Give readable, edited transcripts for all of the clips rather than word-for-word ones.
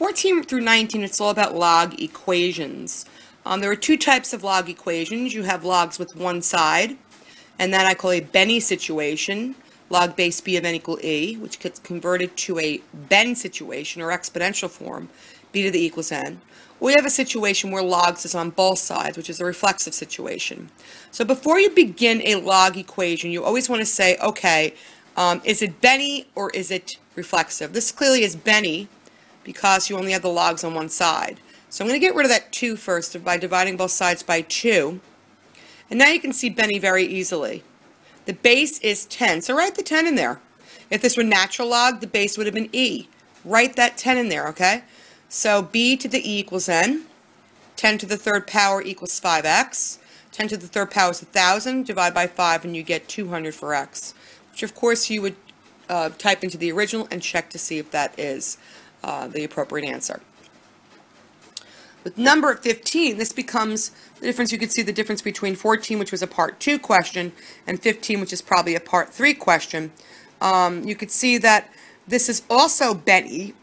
14 through 19, it's all about log equations. There are two types of log equations. You have logs with one side, and that I call a Benny situation, log base b of n equal e, which gets converted to a Ben situation, or exponential form, b to the equals n. We have a situation where logs is on both sides, which is a reflexive situation. So before you begin a log equation, you always want to say, okay, is it Benny or is it reflexive? This clearly is Benny because you only have the logs on one side. So I'm going to get rid of that 2 first by dividing both sides by 2. And now you can see Benny very easily. The base is 10, so write the 10 in there. If this were natural log, the base would have been e. Write that 10 in there, okay? So b to the e equals n. 10 to the third power equals 5x. 10 to the third power is 1,000. Divide by 5 and you get 200 for x, which of course you would type into the original and check to see if that is the appropriate answer. With number 15, this becomes the difference. You could see the difference between 14, which was a part 2 question, and 15, which is probably a part 3 question. You could see that this is also Benny,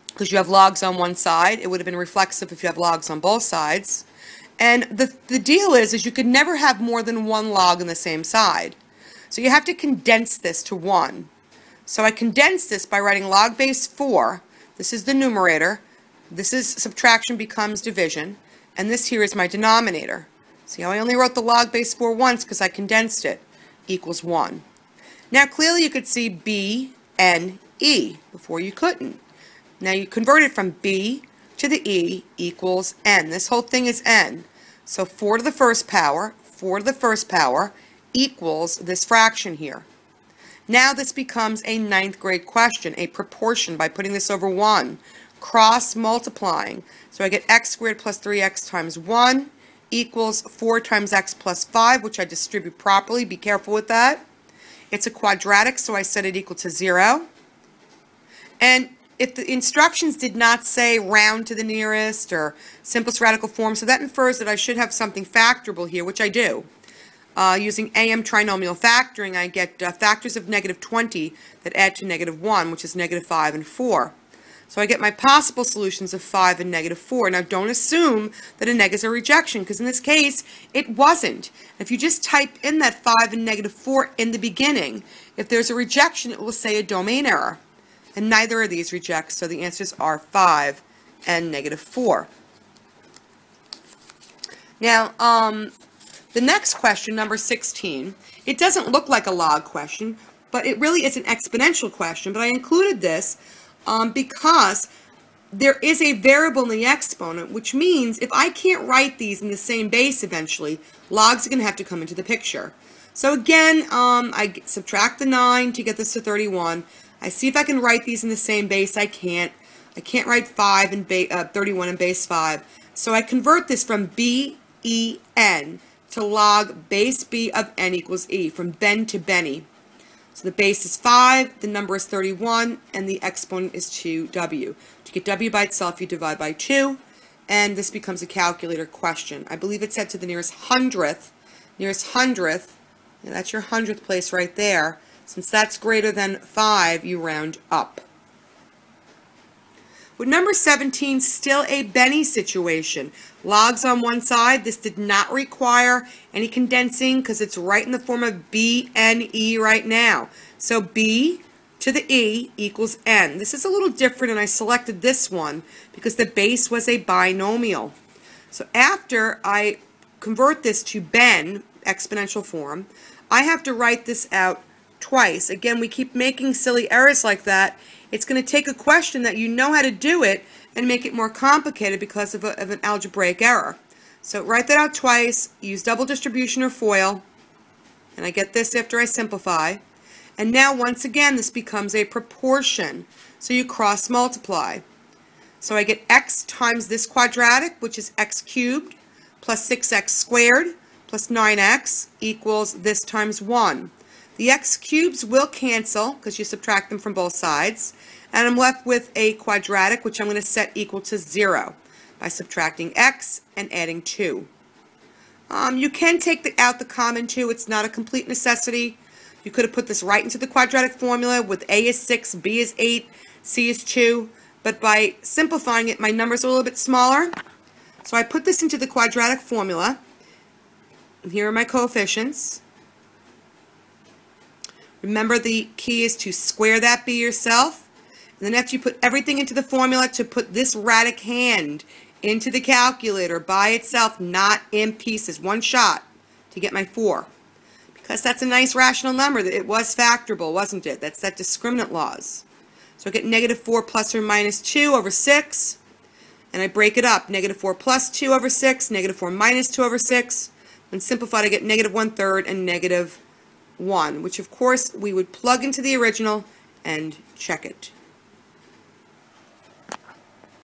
because you have logs on one side. It would have been reflexive if you have logs on both sides. And the deal is you could never have more than one log on the same side. So you have to condense this to 1. So I condense this by writing log base 4. This is the numerator. This is subtraction becomes division. And this here is my denominator. See how I only wrote the log base 4 once because I condensed it. Equals 1. Now clearly you could see b, n, e. Before you couldn't. Now you convert it from b to the e equals n. This whole thing is n. So 4 to the first power, 4 to the first power equals this fraction here. Now this becomes a 9th grade question, a proportion by putting this over 1, cross multiplying. So I get x squared plus 3x times 1 equals 4 times x plus 5, which I distribute properly. Be careful with that. It's a quadratic, so I set it equal to 0. And if the instructions did not say round to the nearest or simplest radical form, so that infers that I should have something factorable here, which I do. Using AM trinomial factoring, I get factors of negative 20 that add to negative 1, which is negative 5 and 4. So I get my possible solutions of 5 and negative 4. Now don't assume that a neg is a rejection, because in this case, it wasn't. If you just type in that 5 and negative 4 in the beginning, if there's a rejection, it will say a domain error. And neither of these rejects, so the answers are 5 and negative 4. Now, the next question, number 16, it doesn't look like a log question, but it really is an exponential question. But I included this because there is a variable in the exponent, which means if I can't write these in the same base eventually, logs are going to have to come into the picture. So again, I subtract the 9 to get this to 31. I see if I can write these in the same base. I can't. I can't write 5 and 31 in base 5. So I convert this from B-E-N to log base b of n equals e, from Ben to Benny. So the base is 5, the number is 31, and the exponent is 2w. To get w by itself, you divide by 2, and this becomes a calculator question. I believe it's set to the nearest hundredth. Nearest hundredth, and that's your hundredth place right there. Since that's greater than 5, you round up. With number 17, still a Benny situation. Logs on one side. This did not require any condensing because it's right in the form of B-N-E right now. So B to the E equals N. This is a little different, and I selected this one because the base was a binomial. So after I convert this to Ben, exponential form, I have to write this out twice. Again, we keep making silly errors like that. It's going to take a question that you know how to do it and make it more complicated because of an algebraic error. So write that out twice, use double distribution or FOIL, and I get this after I simplify. And now once again this becomes a proportion. So you cross multiply. So I get x times this quadratic, which is x cubed, plus 6x squared, plus 9x equals this times 1. The x cubes will cancel because you subtract them from both sides, and I'm left with a quadratic, which I'm going to set equal to 0 by subtracting x and adding 2. You can take out the common 2. It's not a complete necessity. You could have put this right into the quadratic formula with a is 6, b is 8, c is 2, but by simplifying it, my numbers are a little bit smaller. So I put this into the quadratic formula. And here are my coefficients. Remember, the key is to square that b yourself. And then after you put everything into the formula, to put this radic hand into the calculator by itself, not in pieces, one shot, to get my 4. Because that's a nice rational number. It was factorable, wasn't it? That's that discriminant laws. So I get negative 4 plus or minus 2 over 6. And I break it up. Negative 4 plus 2 over 6, negative 4 minus 2 over 6. When simplified, I get negative 1/3 and negative 1, which of course we would plug into the original and check it.